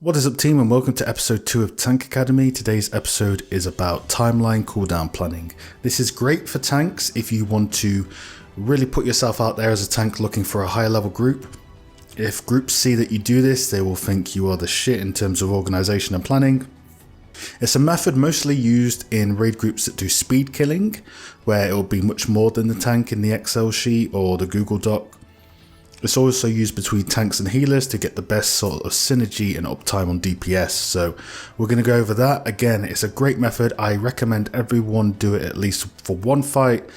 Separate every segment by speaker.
Speaker 1: What is up, team, and welcome to episode 2 of Tank Academy. Today's episode is about timeline cooldown planning. This is great for tanks if you want to really put yourself out there as a tank looking for a higher level group. If groups see that you do this, they will think you are the shit in terms of organization and planning. It's a method mostly used in raid groups that do speed killing, where it will be much more than the tank in the Excel sheet or the Google Doc. It's also used between tanks and healers to get the best sort of synergy and uptime on DPS. So we're going to go over that. Again, it's a great method. I recommend everyone do it at least for one fight.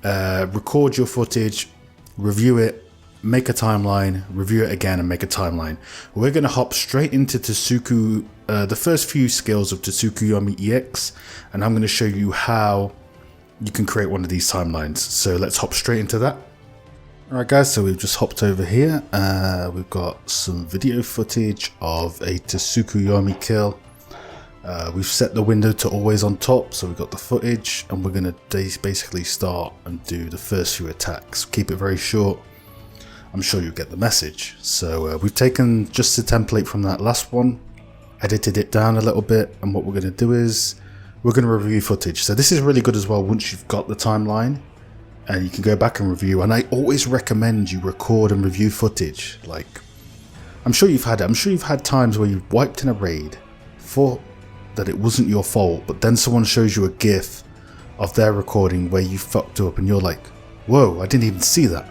Speaker 1: Record your footage, review it, make a timeline, review it again and make a timeline. We're going to hop straight into Tsuku, the first few skills of Tsukuyomi EX, and I'm going to show you how you can create one of these timelines. So let's hop straight into that. Alright guys, so we've just hopped over here. We've got some video footage of a Tsukuyomi kill. We've set the window to always on top, so we've got the footage, and we're going to basically start and do the first few attacks. Keep it very short. I'm sure you'll get the message. So we've taken just the template from that last one, edited it down a little bit, and what we're going to do is we're going to review footage. So this is really good as well once you've got the timeline. And you can go back and review, and I always recommend you record and review footage. Like, I'm sure you've had it. I'm sure you've had times where you've wiped in a raid, thought that it wasn't your fault, but then someone shows you a GIF of their recording where you fucked up, and you're like, whoa, I didn't even see that.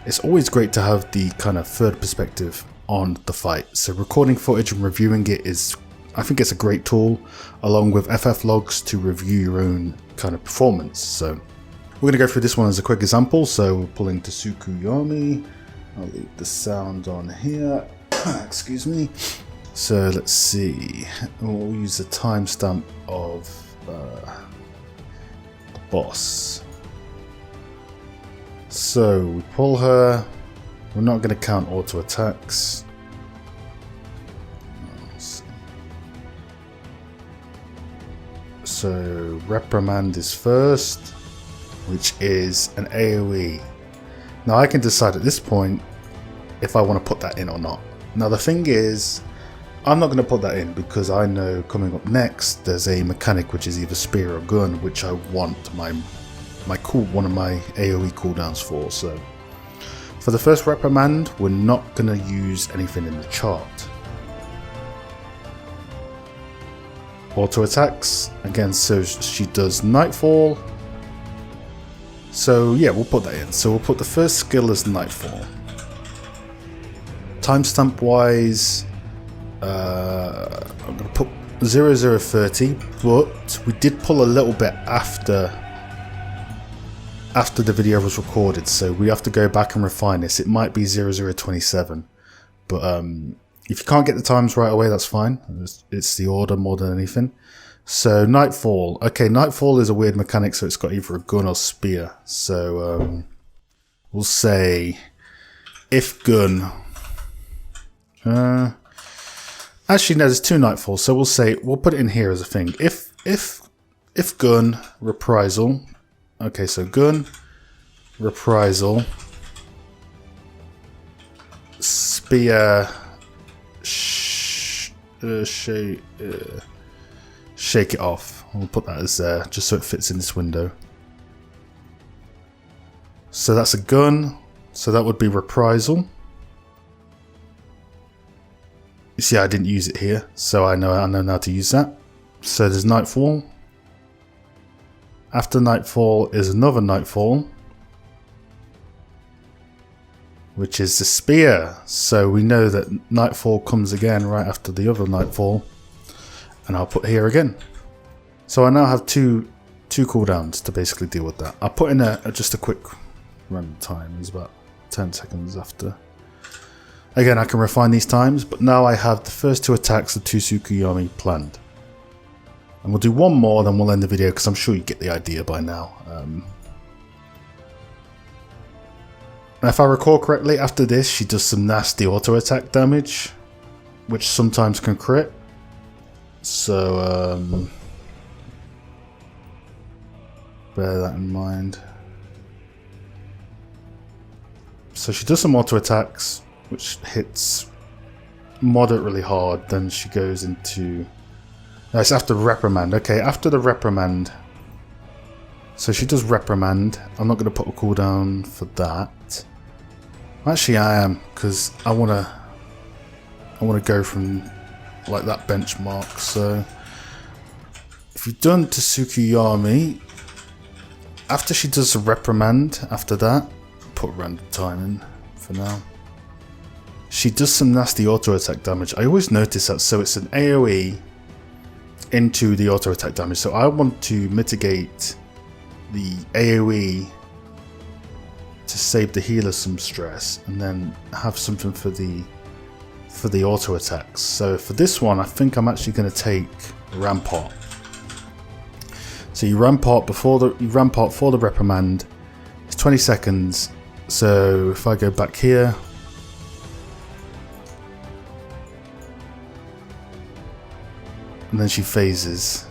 Speaker 1: It's always great to have the kind of third perspective on the fight. So recording footage and reviewing it is, I think it's a great tool, along with FF logs to review your own kind of performance. So we're going to go through this one as a quick example. So we're pulling Tsukuyomi. I'll leave the sound on here. Excuse me. So let's see. We'll use the timestamp of the boss. So we pull her. We're not going to count auto attacks. So reprimand is first, which is an AoE. Now I can decide at this point if I want to put that in or not. Now the thing is, I'm not going to put that in because I know coming up next there's a mechanic which is either spear or gun, which I want one of my AoE cooldowns for. So for the first reprimand, we're not going to use anything in the chart. Auto attacks again, so she does Nightfall. So yeah, we'll put that in. So we'll put the first skill as Nightfall. Timestamp wise, I'm going to put 0030, but we did pull a little bit after the video was recorded, so we have to go back and refine this. It might be 0027, but if you can't get the times right away, that's fine. It's the order more than anything. So Nightfall. Okay, Nightfall is a weird mechanic, so it's got either a gun or spear. So we'll say if gun. Actually, no, there's two Nightfalls, so we'll put it in here as a thing. If gun, reprisal. Okay, so gun, reprisal, spear, shake it off. We'll put that as there just so it fits in this window. So that's a gun, so that would be reprisal. You see, I didn't use it here, so I know now to use that. So there's Nightfall. After Nightfall is another Nightfall, which is the spear. So we know that Nightfall comes again right after the other Nightfall, and I'll put here again. So I now have two cooldowns to basically deal with that. I'll put in just a quick run time. It's about 10 seconds after. Again, I can refine these times, but now I have the first two attacks of Tsukuyomi planned. And we'll do one more, then we'll end the video, because I'm sure you get the idea by now. If I recall correctly, after this, she does some nasty auto attack damage, which sometimes can crit. So, bear that in mind. So she does some auto attacks, which hits moderately hard, then she goes into... No, it's after reprimand. Okay, after the reprimand. So she does reprimand. I'm not going to put a cooldown for that. Actually, I am, because I want to go from like that benchmark. So if you've done Tsukiyami, after she does a reprimand, after that, put random time in for now. She does some nasty auto attack damage. I always notice that. So it's an AoE into the auto attack damage. So I want to mitigate the AoE to save the healer some stress, and then have something for the auto attacks. So for this one, I think I'm actually going to take Rampart. So you Rampart for the reprimand. It's 20 seconds. So if I go back here, and then she phases.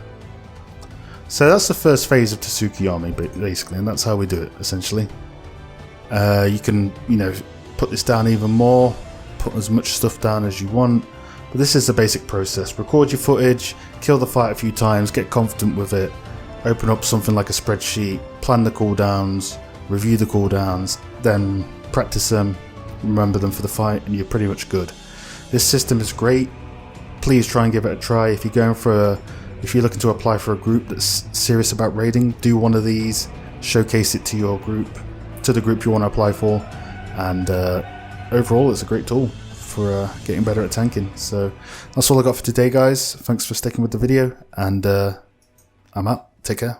Speaker 1: So that's the first phase of Tsukiyami, basically, and that's how we do it, essentially. You can, put this down even more, put as much stuff down as you want, but this is the basic process. Record your footage, kill the fight a few times, get confident with it, open up something like a spreadsheet, plan the cooldowns, review the cooldowns, then practice them, remember them for the fight, and you're pretty much good. This system is great. Please try and give it a try. If you're looking to apply for a group that's serious about raiding, do one of these, showcase it to your group, to the group you want to apply for, and overall it's a great tool for getting better at tanking. So that's all I got for today, guys. Thanks for sticking with the video, and I'm out. Take care.